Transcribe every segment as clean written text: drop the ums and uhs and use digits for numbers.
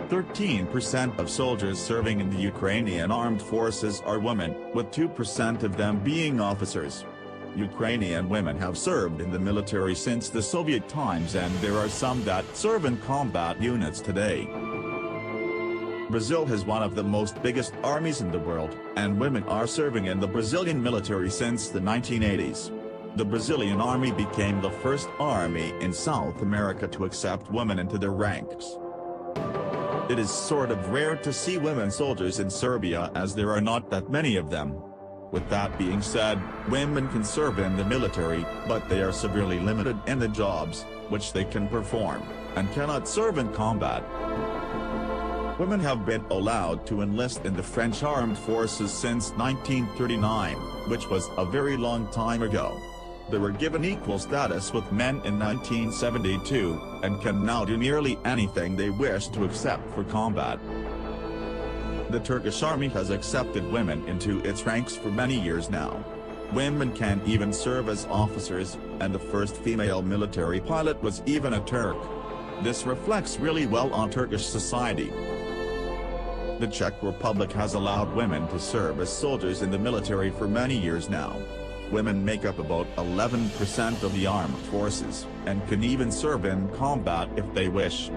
13% of soldiers serving in the Ukrainian armed forces are women, with 2% of them being officers. Ukrainian women have served in the military since the Soviet times, and there are some that serve in combat units today. Brazil has one of the most biggest armies in the world, and women are serving in the Brazilian military since the 1980s. The Brazilian army became the first army in South America to accept women into their ranks. It is sort of rare to see women soldiers in Serbia, as there are not that many of them. With that being said, women can serve in the military, but they are severely limited in the jobs which they can perform, and cannot serve in combat. Women have been allowed to enlist in the French armed forces since 1939, which was a very long time ago. They were given equal status with men in 1972, and can now do nearly anything they wish to except for combat. The Turkish army has accepted women into its ranks for many years now. Women can even serve as officers, and the first female military pilot was even a Turk. This reflects really well on Turkish society. The Czech Republic has allowed women to serve as soldiers in the military for many years now. Women make up about 11% of the armed forces, and can even serve in combat if they wish.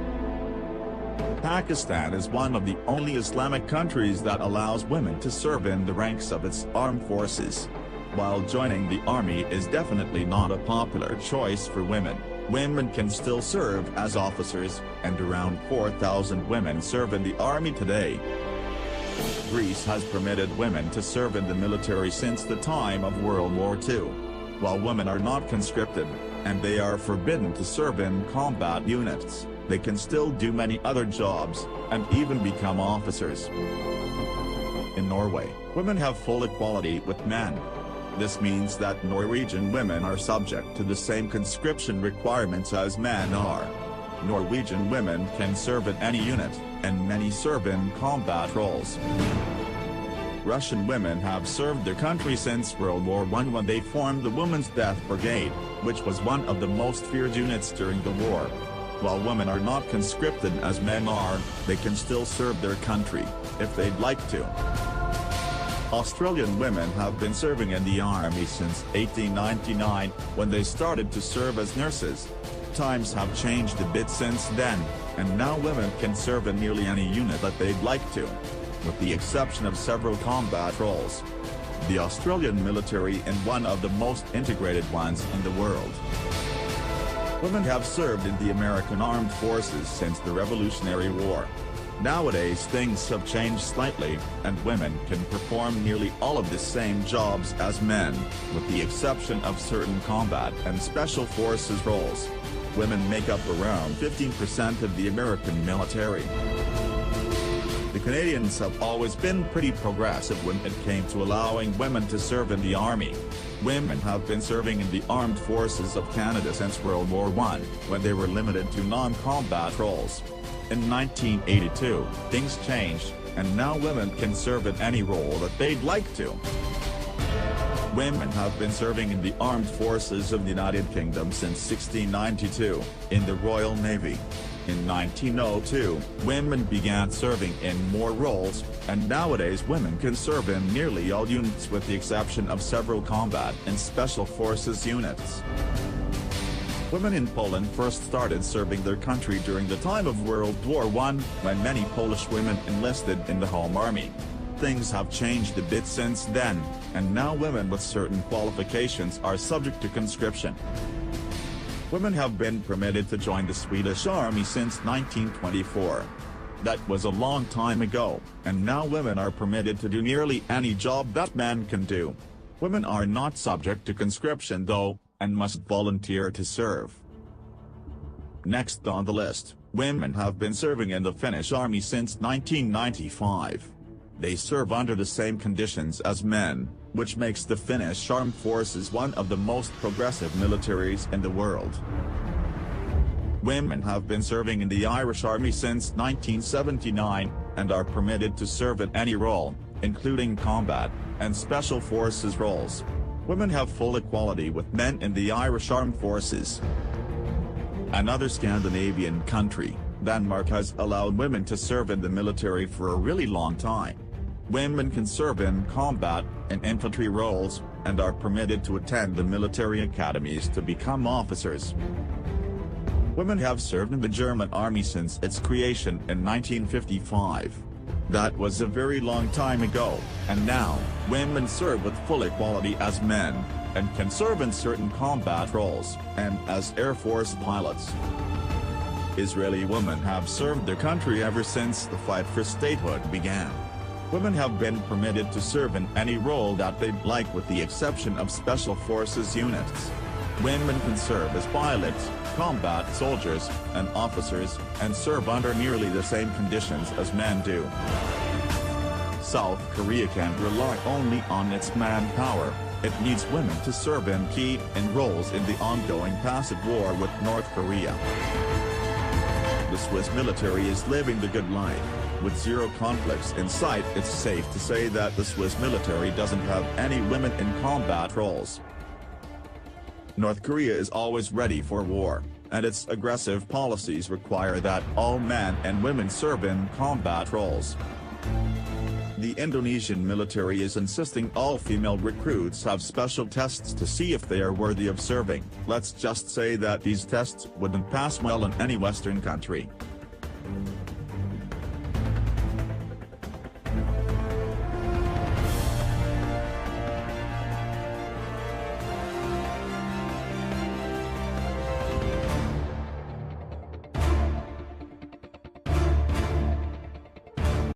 Pakistan is one of the only Islamic countries that allows women to serve in the ranks of its armed forces. While joining the army is definitely not a popular choice for women, women can still serve as officers, and around 4,000 women serve in the army today. Greece has permitted women to serve in the military since the time of World War II. While women are not conscripted, and they are forbidden to serve in combat units, they can still do many other jobs, and even become officers. In Norway, women have full equality with men. This means that Norwegian women are subject to the same conscription requirements as men are. Norwegian women can serve in any unit, and many serve in combat roles. Russian women have served their country since World War I, when they formed the Women's Death Brigade, which was one of the most feared units during the war. While women are not conscripted as men are, they can still serve their country, if they'd like to. Australian women have been serving in the army since 1899, when they started to serve as nurses. Times have changed a bit since then, and now women can serve in nearly any unit that they'd like to, with the exception of several combat roles. The Australian military is one of the most integrated ones in the world. Women have served in the American Armed Forces since the Revolutionary War. Nowadays things have changed slightly, and women can perform nearly all of the same jobs as men, with the exception of certain combat and special forces roles. Women make up around 15% of the American military. The Canadians have always been pretty progressive when it came to allowing women to serve in the army. Women have been serving in the armed forces of Canada since World War I, when they were limited to non-combat roles. In 1982, things changed, and now women can serve in any role that they'd like to. Women have been serving in the armed forces of the United Kingdom since 1692, in the Royal Navy. In 1902, women began serving in more roles, and nowadays women can serve in nearly all units with the exception of several combat and special forces units. Women in Poland first started serving their country during the time of World War I, when many Polish women enlisted in the Home Army. Things have changed a bit since then, and now women with certain qualifications are subject to conscription. Women have been permitted to join the Swedish Army since 1924. That was a long time ago, and now women are permitted to do nearly any job that men can do. Women are not subject to conscription though, and must volunteer to serve. Next on the list, women have been serving in the Finnish army since 1995. They serve under the same conditions as men, which makes the Finnish armed forces one of the most progressive militaries in the world. Women have been serving in the Irish Army since 1979, and are permitted to serve in any role, including combat and special forces roles. Women have full equality with men in the Irish Armed Forces. Another Scandinavian country, Denmark has allowed women to serve in the military for a really long time. Women can serve in combat, in infantry roles, and are permitted to attend the military academies to become officers. Women have served in the German army since its creation in 1955. That was a very long time ago, and now, women serve with full equality as men, and can serve in certain combat roles, and as Air Force pilots. Israeli women have served their country ever since the fight for statehood began. Women have been permitted to serve in any role that they'd like with the exception of special forces units. Women can serve as pilots, combat soldiers, and officers, and serve under nearly the same conditions as men do. South Korea can't rely only on its manpower, it needs women to serve in key roles in the ongoing passive war with North Korea. The Swiss military is living the good life. With zero conflicts in sight, it's safe to say that the Swiss military doesn't have any women in combat roles. North Korea is always ready for war, and its aggressive policies require that all men and women serve in combat roles. The Indonesian military is insisting all female recruits have special tests to see if they are worthy of serving. Let's just say that these tests wouldn't pass well in any Western country.